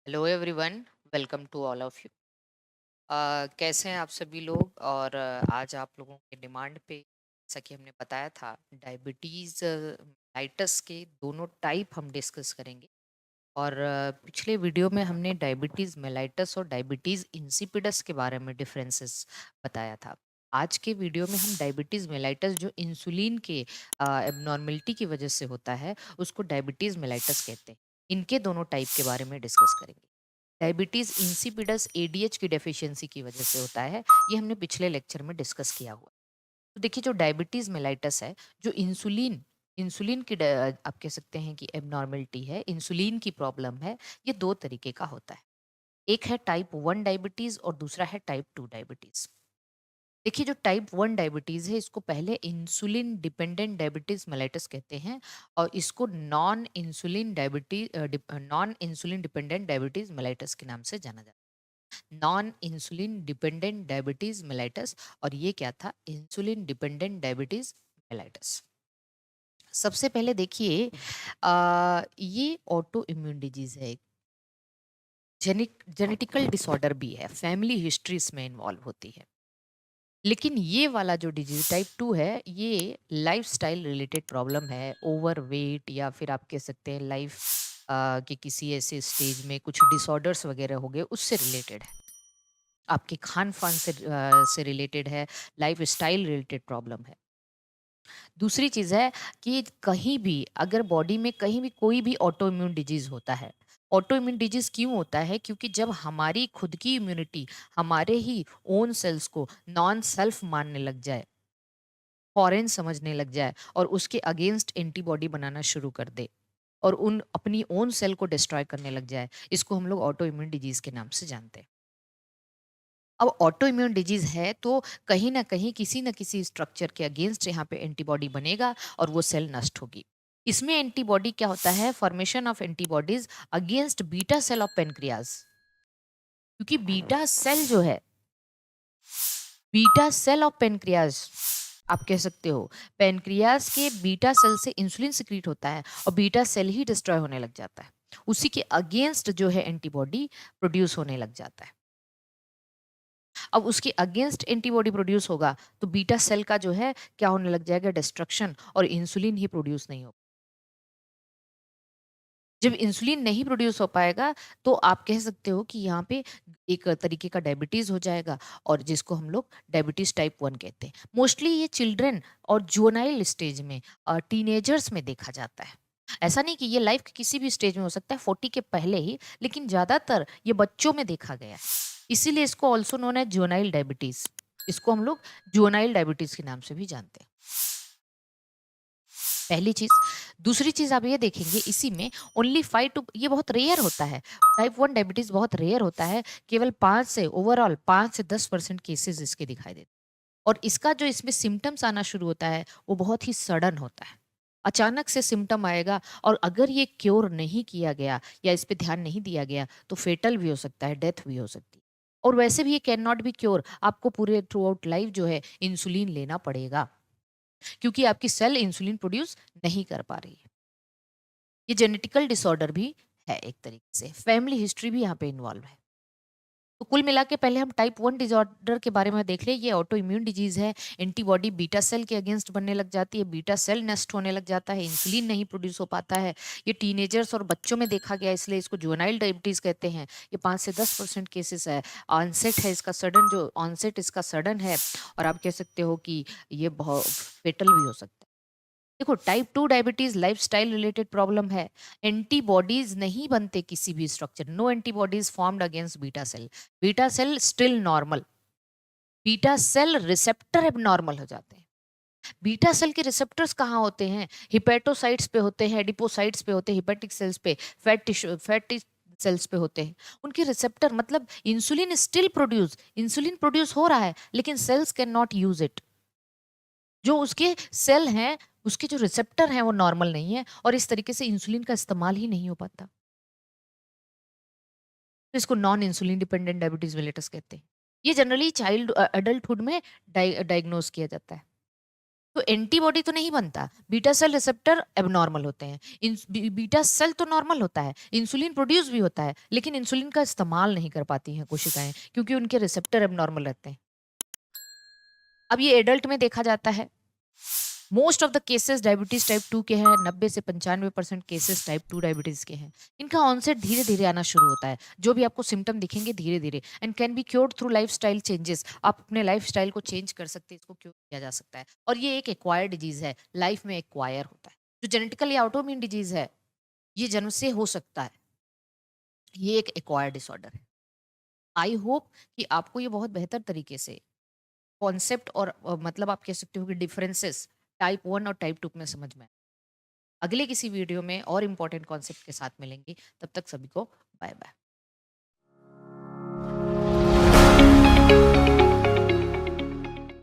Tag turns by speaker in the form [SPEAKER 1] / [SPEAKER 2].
[SPEAKER 1] Hello everyone. Welcome to all of you. कैसे हैं आप सभी लोग? और आज आप लोगों के डिमांड पे, जैसा कि हमने बताया था, डायबिटीज़ मेलाइटस के दोनों टाइप हम डिस्कस करेंगे। और पिछले वीडियो में हमने डायबिटीज़ मेलाइटस और डायबिटीज़ इंसिपिडस के बारे में डिफरेंसेस बताया था। आज के वीडियो में हम डायबिटीज़ मेलाइटस जो इंसुलिन के एबनॉर्मलिटी की वजह से होता है, उसको डायबिटीज़ मेलाइटस कहते हैं। इनके दोनों टाइप के बारे में डिस्कस करेंगे। डायबिटीज इंसिपिडस एडीएच की डेफिशिएंसी की वजह से होता है। ये हमने पिछले लेक्चर में डिस्कस किया हुआ। तो देखिए, जो डायबिटीज मेलाइटस है, जो इंसुलिन इंसुलिन की आप कह सकते हैं कि एबनॉर्मलिटी है, इंसुलिन की प्रॉब्लम है। ये दो तरीके का होता है। एक है टाइप 1 डायबिटीज और दूसरा है टाइप 2 डायबिटीज। देखिए, जो टाइप 1 डायबिटीज है, इसको पहले इंसुलिन डिपेंडेंट डायबिटीज मेलाइटस कहते हैं। और इसको non insulin dependent diabetes mellitus के नाम से जाना जाता है। Non insulin dependent diabetes mellitus. और ये क्या था? Insulin dependent diabetes mellitus. सबसे पहले देखिए, ये ऑटो इम्यून डिजीज है। जेनेटिकल डिसऑर्डर भी है, फैमिली हिस्ट्री इसमें इन्वॉल्व होती है। लेकिन ये वाला जो डिजीज टाइप 2 है, ये लाइफस्टाइल रिलेटेड प्रॉब्लम है। ओवर वेट, या फिर आप कह सकते हैं लाइफ के किसी ऐसे स्टेज में कुछ डिसऑर्डर्स वगैरह हो गए, उससे रिलेटेड है। आपके खान पान से रिलेटेड है। लाइफ स्टाइल रिलेटेड प्रॉब्लम है। दूसरी चीज़ है कि कहीं भी अगर बॉडी में कहीं भी कोई भी ऑटो इम्यून डिजीज होता है। ऑटो इम्यून डिजीज क्यों होता है? क्योंकि जब हमारी खुद की इम्यूनिटी हमारे ही ओन सेल्स को नॉन सेल्फ मानने लग जाए, फॉरेन समझने लग जाए, और उसके अगेंस्ट एंटीबॉडी बनाना शुरू कर दे, और उन अपनी ओन सेल को डिस्ट्रॉय करने लग जाए, इसको हम लोग ऑटो इम्यून डिजीज के नाम से जानते हैं। अब ऑटो इम्यून डिजीज है तो कहीं ना कहीं किसी न किसी स्ट्रक्चर के अगेंस्ट यहाँ पे एंटीबॉडी बनेगा और वो सेल नष्ट होगी। इसमें एंटीबॉडी क्या होता है? Formation of antibodies against beta cell of pancreas. क्योंकि बीटा सेल जो है, बीटा सेल ऑफ पेनक्रियाज, आप कह सकते हो, पेनक्रियाज के बीटा सेल से इंसुलिन सिक्रीट होता है और बीटा सेल ही डिस्ट्रॉय होने लग जाता है। उसी के अगेंस्ट जो है एंटीबॉडी प्रोड्यूस होने लग जाता है। अब उसके अगेंस्ट एंटीबॉडी प्रोड्यूस होगा तो बीटा सेल का जो है क्या होने लग जाएगा? डिस्ट्रक्शन, और इंसुलिन ही प्रोड्यूस नहीं हो। जब इंसुलिन नहीं प्रोड्यूस हो पाएगा तो आप कह सकते हो कि यहाँ पे एक तरीके का डायबिटीज हो जाएगा, और जिसको हम लोग डायबिटीज टाइप 1 कहते हैं। मोस्टली ये चिल्ड्रन और जुवेनाइल स्टेज में, टीनेजर्स में देखा जाता है। ऐसा नहीं कि ये लाइफ के किसी भी स्टेज में हो सकता है, 40 के पहले ही, लेकिन ज्यादातर ये बच्चों में देखा गया है। इसीलिए इसको ऑल्सो नोन है जुवेनाइल डायबिटीज। इसको हम लोग जुवेनाइल डायबिटीज के नाम से भी जानते हैं। पहली चीज। दूसरी चीज आप ये देखेंगे इसी में, ओनली 5 टू, ये बहुत रेयर होता है। टाइप 1 डायबिटीज बहुत रेयर होता है। केवल 5 से 10% केसेस इसके दिखाई देते हैं। और इसका जो इसमें सिम्टम्स आना शुरू होता है, वो बहुत ही सडन होता है। अचानक से सिम्टम आएगा, और अगर ये क्योर नहीं किया गया या इस पे ध्यान नहीं दिया गया तो फेटल भी हो सकता है, डेथ भी हो सकती है। और वैसे भी ये कैन नॉट बी क्योर। आपको पूरे थ्रू आउट लाइफ जो है इंसुलिन लेना पड़ेगा, क्योंकि आपकी सेल इंसुलिन प्रोड्यूस नहीं कर पा रही है। ये जेनेटिकल डिसऑर्डर भी है एक तरीके से। फैमिली हिस्ट्री भी यहाँ पे इन्वॉल्व है। तो कुल मिला के पहले हम टाइप 1 डिसऑर्डर के बारे में देख ले। ये ऑटो इम्यून डिजीज है। एंटीबॉडी बीटा सेल के अगेंस्ट बनने लग जाती है, बीटा सेल नष्ट होने लग जाता है, इंसुलिन नहीं प्रोड्यूस हो पाता है। ये टीनेजर्स और बच्चों में देखा गया, इसलिए इसको जुवेनाइल डायबिटीज कहते हैं। ये 5 से 10% केसेस है। ऑनसेट है इसका सडन, जो ऑनसेट इसका सडन है। और आप कह सकते हो कि ये बहुत फेटल भी हो सकता है। देखो, type 2 diabetes lifestyle related problem है। एंटीबॉडीज नहीं बनते किसी भी structure, no antibodies formed against beta cell. Beta cell still normal, beta cell receptor abnormal हो जाते हैं। बीटा सेल के रिसेप्टर्स कहाँ होते हैं? हिपेटोसाइट्स पे होते हैं, एडिपोसाइट्स पे होते हैं, हिपेटिक सेल्स पे, फैटी सेल्स पे होते हैं। उनके रिसेप्टर मतलब इंसुलिन प्रोड्यूस हो रहा है, लेकिन cells can not use it. जो उसके सेल हैं, उसके जो रिसेप्टर हैं वो नॉर्मल नहीं है, और इस तरीके से इंसुलिन का इस्तेमाल ही नहीं हो पाता। तो इसको non insulin dependent diabetes mellitus कहते हैं। ये जनरली चाइल्ड अडल्टहुड में डायग्नोज किया जाता है। तो एंटीबॉडी तो नहीं बनता, बीटा सेल रिसेप्टर एबनॉर्मल होते हैं। बीटा सेल तो नॉर्मल होता है, इंसुलिन प्रोड्यूस भी होता है, लेकिन इंसुलिन का इस्तेमाल नहीं कर पाती हैं कोशिकाएं, क्योंकि उनके रिसेप्टर एबनॉर्मल रहते हैं। अब ये एडल्ट में देखा जाता है। Most of the cases diabetes type 2 के हैं, 90 से 95% केसेस टाइप 2 डायबिटीज के हैं। इनका ऑनसेट धीरे धीरे आना शुरू होता है, जो भी आपको सिम्टम दिखेंगे धीरे धीरे, and can be cured through life style changes. आप अपने लाइफ स्टाइल को चेंज कर सकते हैं, इसको क्योर किया जा सकता है। और ये एक एक्वायर डिजीज है, लाइफ में एक्वायर होता है। जो जेनेटिकली ऑटोइम्यून डिजीज है, ये जन्म से हो सकता है, ये एक एक्वायर डिसऑर्डर है। आई होप कि आपको ये बहुत बेहतर तरीके से कॉन्सेप्ट और मतलब आप कह सकते हो कि डिफरेंसेस टाइप 1 और टाइप 2 में समझ में आए। अगले किसी वीडियो में और इम्पोर्टेंट कॉन्सेप्ट के साथ मिलेंगे। तब तक सभी को बाय बाय।